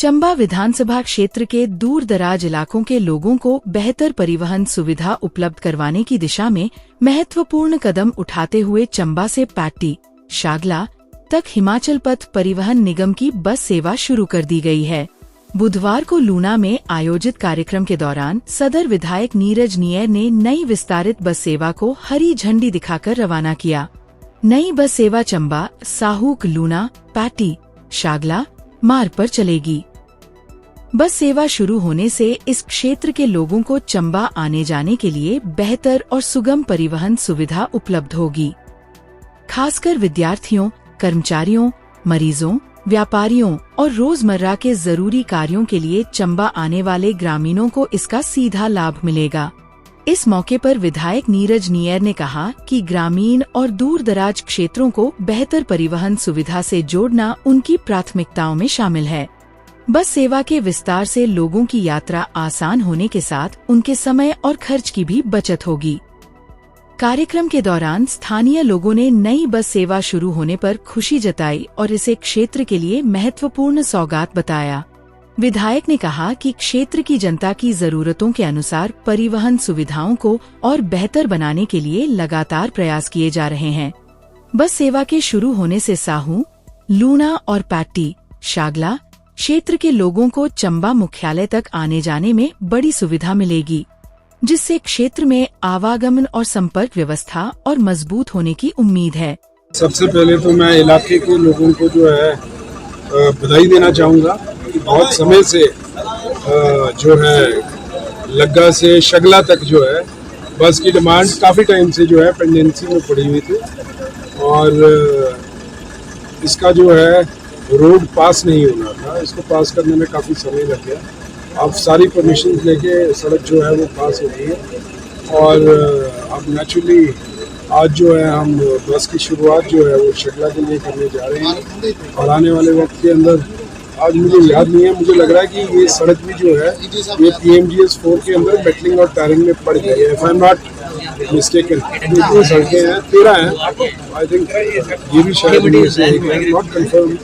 चंबा विधानसभा क्षेत्र के दूर दराज इलाकों के लोगों को बेहतर परिवहन सुविधा उपलब्ध करवाने की दिशा में महत्वपूर्ण कदम उठाते हुए चंबा से पैट्टी, शागला तक हिमाचल पथ परिवहन निगम की बस सेवा शुरू कर दी गई है। बुधवार को लूना में आयोजित कार्यक्रम के दौरान सदर विधायक नीरज नियर ने नई विस्तारित बस सेवा को हरी झंडी दिखाकर रवाना किया। नई बस सेवा चंबा, साहूक, लूना, पैट्टी, शागला मार्ग पर चलेगी। बस सेवा शुरू होने से इस क्षेत्र के लोगों को चंबा आने जाने के लिए बेहतर और सुगम परिवहन सुविधा उपलब्ध होगी। खासकर विद्यार्थियों, कर्मचारियों, मरीजों, व्यापारियों और रोजमर्रा के जरूरी कार्यों के लिए चंबा आने वाले ग्रामीणों को इसका सीधा लाभ मिलेगा। इस मौके पर विधायक नीरज नियर ने कहा कि ग्रामीण और दूर दराज क्षेत्रों को बेहतर परिवहन सुविधा से जोड़ना उनकी प्राथमिकताओं में शामिल है। बस सेवा के विस्तार से लोगों की यात्रा आसान होने के साथ उनके समय और खर्च की भी बचत होगी। कार्यक्रम के दौरान स्थानीय लोगों ने नई बस सेवा शुरू होने पर खुशी जताई और इसे क्षेत्र के लिए महत्वपूर्ण सौगात बताया। विधायक ने कहा कि क्षेत्र की जनता की जरूरतों के अनुसार परिवहन सुविधाओं को और बेहतर बनाने के लिए लगातार प्रयास किए जा रहे हैं। बस सेवा के शुरू होने से साहू, लूना और पैट्टी, शागला क्षेत्र के लोगों को चंबा मुख्यालय तक आने जाने में बड़ी सुविधा मिलेगी, जिससे क्षेत्र में आवागमन और संपर्क व्यवस्था और मजबूत होने की उम्मीद है। सबसे पहले तो मैं इलाके के लोगों को जो है बधाई देना चाहूँगा कि बहुत समय से जो है लग्गा से शगला तक जो है बस की डिमांड काफ़ी टाइम से जो है पेंडेंसी में पड़ी हुई थी और इसका जो है रोड पास नहीं होना था। इसको पास करने में काफ़ी समय लग गया। अब सारी परमिशन लेके सड़क जो है वो पास हो गई है और अब नेचुरली आज जो है हम बस की शुरुआत जो है वो शगला के लिए करने जा रहे हैं और आने वाले वक्त के अंदर, आज मुझे याद नहीं है, मुझे लग रहा है कि ये सड़क भी जो है ये PMGS 4 के अंदर मेटलिंग और टायरिंग में पड़ गई है। If I am not mistaken, कितनी सड़कें हैं? 13 हैं आई थिंक। ये भी शायद नहीं से नॉट कंफर्म,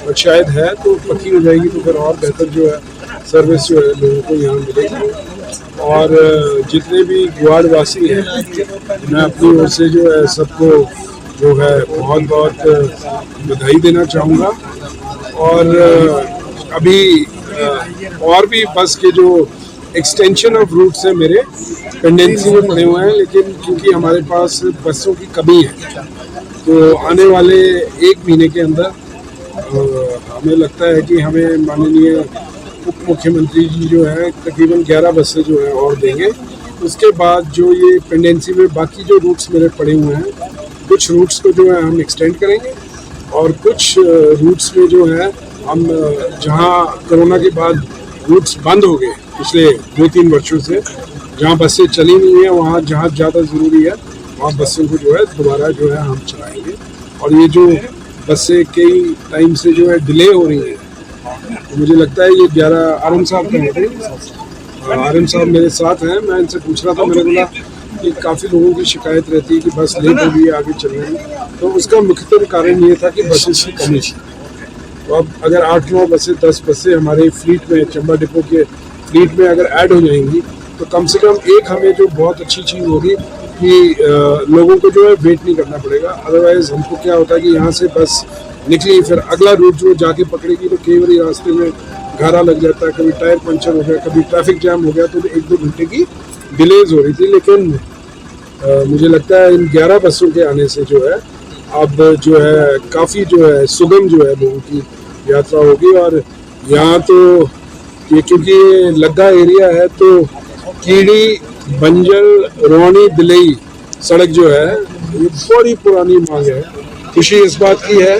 बट शायद है, तो पक्की हो जाएगी तो फिर और बेहतर जो है सर्विस जो है लोगों को यहाँ मिलेगी। और जितने भी गुआड़ वासी हैं, मैं अपनी ओर से जो है सबको जो है बहुत बहुत बधाई देना चाहूँगा। और अभी और भी बस के जो एक्सटेंशन ऑफ रूट्स हैं मेरे पेंडेंसी में पड़े हुए हैं, लेकिन क्योंकि हमारे पास बसों की कमी है तो आने वाले 1 महीने के अंदर हमें लगता है कि हमें माननीय उप मुख्यमंत्री जी जो है तकरीबन 11 बसें जो है और देंगे। उसके बाद जो ये पेंडेंसी में बाकी जो रूट्स मेरे पड़े हुए हैं, कुछ रूट्स को जो है हम एक्सटेंड करेंगे और कुछ रूट्स में जो है हम जहां कोरोना के बाद रूट्स बंद हो गए पिछले 2-3 वर्षों से, जहां बसें चली नहीं है, वहां जहां ज़्यादा ज़रूरी है वहां बसों को जो है दोबारा जो है हम चलाएंगे। और ये जो बसें कई टाइम से जो है डिले हो रही हैं, तो मुझे लगता है ये 11 आरएम साहब का है, आरएम साहब मेरे साथ हैं। मैं इनसे पूछ रहा था, मैंने बोला कि काफ़ी लोगों की शिकायत रहती है कि बस लेट हो गई आगे चलने में, तो उसका मुख्य कारण ये था कि बसेस की कमी थी। तो अब अगर 8-9 बसें 10 बसें हमारे फ्लीट में, चंबा डिपो के फ्लीट में अगर ऐड हो जाएंगी तो कम से कम एक हमें जो बहुत अच्छी चीज़ होगी कि लोगों को जो है वेट नहीं करना पड़ेगा। अदरवाइज हमको क्या होता है कि यहाँ से बस निकली, फिर अगला रूट जो जाके पकड़ेगी तो कई बार रास्ते में घारा लग जाता है, कभी टायर पंचर हो गया, कभी ट्रैफिक जैम हो गया, तो 1-2 घंटे की डिलेज हो रही थी। लेकिन मुझे लगता है इन 11 बसों के आने से जो है अब जो है काफ़ी जो है सुगम जो है लोगों की यात्रा होगी। और यहाँ तो ये क्योंकि लग्गा एरिया है तो कीड़ी, बंजल, रोहनी, दिलई सड़क जो है ये बड़ी पुरानी मांग है। खुशी इस बात की है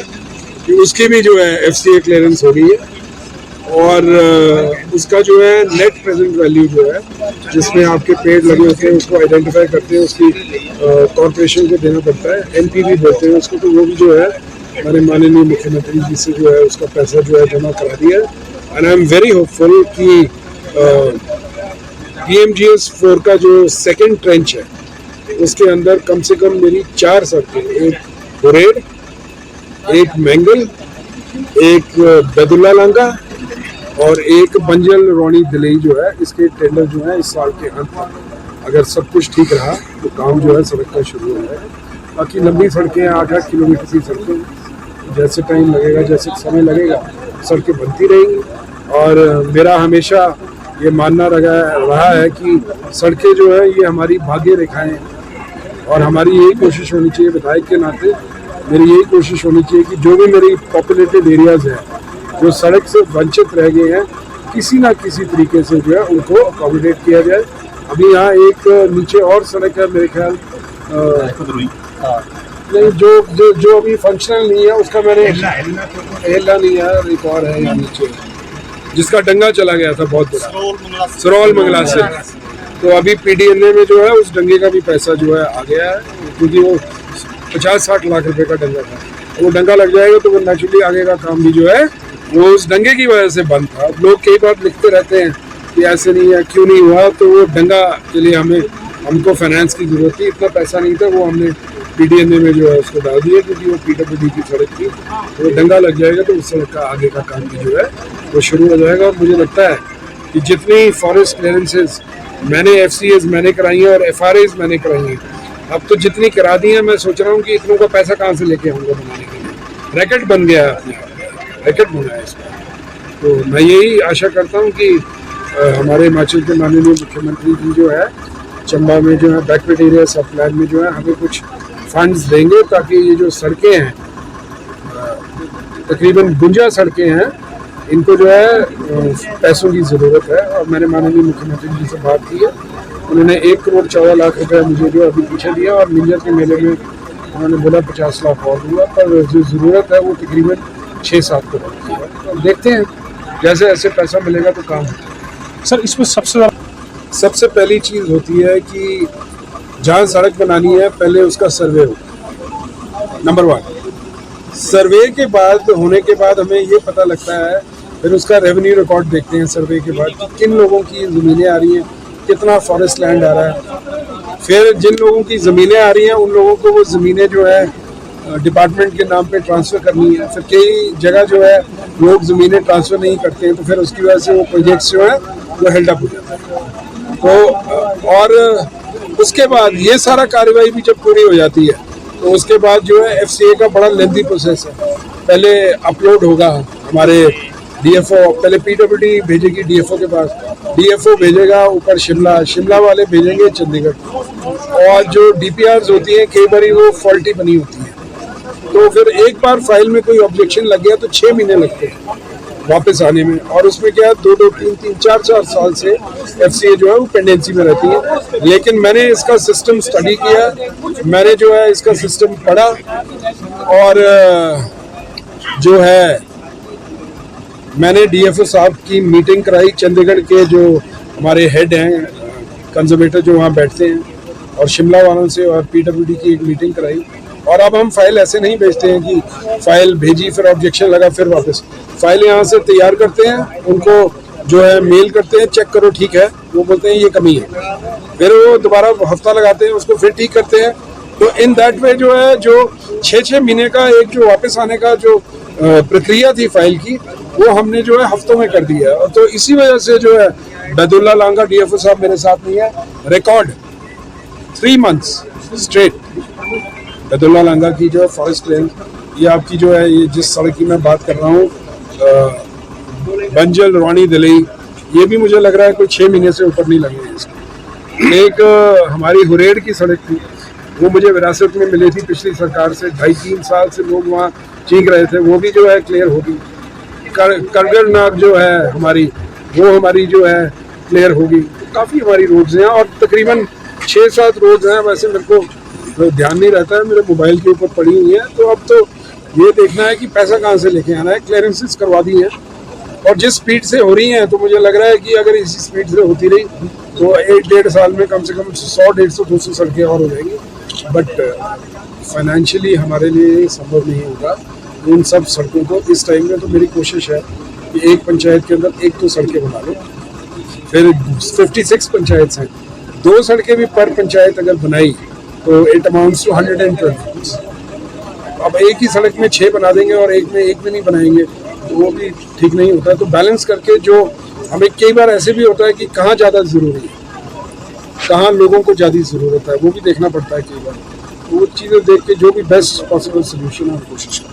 कि उसकी भी जो है FCA क्लियरेंस हो गई है और उसका जो है नेट प्रेजेंट वैल्यू जो है, जिसमें आपके पेड़ लगे होते हैं उसको आइडेंटिफाई करते हैं, उसकी कॉर्पोरेशन को देना पड़ता है, NPV बोलते हैं उसको, तो वो भी जो है हमारे माननीय मुख्यमंत्री जी से जो है उसका पैसा जो है जमा करा दिया है। And I am very hopeful कि PMGS 4 का जो सेकेंड ट्रेंच है उसके अंदर कम से कम मेरी 4 सड़कें, एक बुरेड, एक मैंगल, एक बदुल्ला लांगा और एक बंजल रौनी दिलई जो है, इसके टेंडर जो है इस साल के अंत तक अगर सब कुछ ठीक रहा तो काम जो है सड़क का शुरू हो जाएगा। बाकी लंबी सड़कें 8-8 किलोमीटर की सड़कें, जैसे टाइम लगेगा, जैसे समय लगेगा, सड़कें बनती रहेंगी। और मेरा हमेशा ये मानना रहा है कि सड़कें जो है ये हमारी भाग्य रेखाएं हैं और हमारी यही कोशिश होनी चाहिए, विधायक के नाते मेरी यही कोशिश होनी चाहिए कि जो भी मेरी पॉपुलेटेड एरियाज हैं जो सड़क से वंचित रह गए हैं, किसी ना किसी तरीके से जो है उनको अकोमोडेट किया जाए। अभी यहाँ एक नीचे और सड़क है मेरे ख्याल नहीं, जो अभी फंक्शनल नहीं है, उसका मैंने हेला नहीं है, एक और है यहाँ नीचे जिसका डंगा चला गया था बहुत बड़ा, सरोल मंगला से। तो अभी PDNA में जो है उस डंगे का भी पैसा जो है आ गया है, क्योंकि वो 50-60 लाख रुपए का डंगा था। वो डंगा लग जाएगा तो वो नेचुरली आगे का काम भी जो है वो उस डंगे की वजह से बंद था। लोग कई बार लिखते रहते हैं कि ऐसे नहीं है, क्यों नहीं हुआ, तो वो डंगा के लिए हमको फाइनेंस की जरूरत थी, इतना पैसा नहीं था, वो हमने PDNA में जो है उसको डाल दिया क्योंकि वो PWD की सड़क थी। तो डंगा लग जाएगा तो उस सड़क का आगे का काम भी जो है वो शुरू हो जाएगा। और मुझे लगता है कि जितनी फॉरेस्ट क्लियरेंसेज मैंने FCAs मैंने कराई हैं और FRAs मैंने कराई हैं, अब तो जितनी करा दी है, मैं सोच रहा हूँ कि इतनों का पैसा कहाँ से लेके आऊँगा बनाने के लिए। रैकेट बन गया है, अपने रैकेट बना है इसका। तो मैं यही आशा करता हूँ कि हमारे हिमाचल के माननीय मुख्यमंत्री जी जो है चंबा में जो है बैकवर्ड एरिया सब प्लान में जो है हमें कुछ फंड्स देंगे, ताकि ये जो सड़कें हैं तकरीबन 52 सड़कें हैं, इनको जो है पैसों की ज़रूरत है। और मैंने माननीय मुख्यमंत्री जी से बात की है, उन्होंने 1 करोड़ 14 लाख रुपए मुझे जो अभी पीछे दिया और मिंजर के मेले में उन्होंने बोला 50 लाख और दूंगा, पर जो ज़रूरत है वो तकरीबन 6-7 करोड़ की है। तो देखते हैं जैसे ऐसे पैसा मिलेगा तो काम होता है। सर इसमें सबसे पहली चीज़ होती है कि जहाँ सड़क बनानी है पहले उसका सर्वे हो, नंबर 1। सर्वे के बाद होने के बाद हमें ये पता लगता है, फिर उसका रेवेन्यू रिकॉर्ड देखते हैं सर्वे के बाद कि किन लोगों की ज़मीनें आ रही हैं, कितना फॉरेस्ट लैंड आ रहा है। फिर जिन लोगों की ज़मीनें आ रही हैं उन लोगों को वो ज़मीनें जो है डिपार्टमेंट के नाम पे ट्रांसफ़र करनी है। फिर कई जगह जो है लोग ज़मीनें ट्रांसफ़र नहीं करते हैं, तो फिर उसकी वजह से वो प्रोजेक्ट्स जो है वो हेल्ड अप हो जाता है। तो और उसके बाद ये सारा कार्रवाई भी जब पूरी हो जाती है तो उसके बाद जो है FCA का बड़ा लेंथी प्रोसेस है। पहले अपलोड होगा हमारे DFO, पहले PWD भेजेगी DFO के पास, DFO भेजेगा ऊपर शिमला वाले भेजेंगे चंडीगढ़। और जो DPRs होती हैं कई बार वो फॉल्टी बनी होती है, तो फिर एक बार फाइल में कोई ऑब्जेक्शन लग गया तो 6 महीने लगते हैं वापस आने में। और उसमें क्या है 2-2, 3-3, 4-4 साल से FCA जो है वो पेंडेंसी में रहती है। लेकिन मैंने इसका सिस्टम स्टडी किया, मैंने जो है इसका सिस्टम पढ़ा और जो है मैंने DFO साहब की मीटिंग कराई, चंडीगढ़ के जो हमारे हेड हैं कंजर्वेटर जो वहाँ बैठते हैं, और शिमला वालों से और PWD की एक मीटिंग कराई। और अब हम फाइल ऐसे नहीं भेजते हैं कि फाइल भेजी फिर ऑब्जेक्शन लगा फिर वापस, फाइल यहाँ से तैयार करते हैं, उनको जो है मेल करते हैं, चेक करो ठीक है, वो बोलते हैं ये कमी है, फिर वो दोबारा हफ्ता लगाते हैं, उसको फिर ठीक करते हैं। तो इन दैट वे जो है जो 6-6 महीने का एक जो वापस आने का जो प्रक्रिया थी फाइल की, वो हमने जो है हफ्तों में कर दिया। और तो इसी वजह से जो है बैदुल्ला लांगा DFO साहब मेरे साथ नहीं है, रिकॉर्ड 3 मंथ्स स्ट्रेट बैदुल्ला लांगा की जो है फॉरेस्ट लैंड, ये आपकी जो है ये जिस सड़क की मैं बात कर रहा हूँ बंजल रौनी दिलई, ये भी मुझे लग रहा है कोई 6 महीने से ऊपर नहीं लगे हैं इसको। एक हमारी हुरेड़ की सड़क थी, वो मुझे विरासत में मिली थी पिछली सरकार से, 2.5-3 साल से लोग वहाँ चीख रहे थे, वो भी जो है क्लियर होगी। करगढ़ नाग जो है हमारी, वो हमारी जो है क्लियर होगी। काफ़ी हमारी रोड्स हैं और तकरीबन 6-7 रोड्स हैं, वैसे मेरे को तो ध्यान नहीं रहता है, मेरे मोबाइल के ऊपर पड़ी हुई है। तो अब तो ये देखना है कि पैसा कहाँ से लेके आना है। क्लियरेंसेस करवा दी है और जिस स्पीड से हो रही हैं, तो मुझे लग रहा है कि अगर इसी स्पीड से होती रही तो 1-1.5 साल में कम से कम 100-150-200 सड़कें और हो जाएंगी। बट फाइनेंशियली हमारे लिए संभव नहीं होगा उन सब सड़कों को इस टाइम में। तो मेरी कोशिश है कि एक पंचायत के अंदर 1-2 सड़कें बना लो। फिर 56 पंचायत हैं, 2 सड़कें भी पर पंचायत अगर बनाई तो इट अमाउंट्स टू 112। अब एक ही सड़क में 6 बना देंगे और एक में नहीं बनाएंगे तो वो भी ठीक नहीं होता है। तो बैलेंस करके जो हमें कई बार ऐसे भी होता है कि कहाँ ज़्यादा ज़रूरी है, कहाँ लोगों को ज़्यादा ज़रूरत है, वो भी देखना पड़ता है कई बार। तो वो चीज़ें देख के जो भी बेस्ट पॉसिबल सोल्यूशन है कोशिश करें।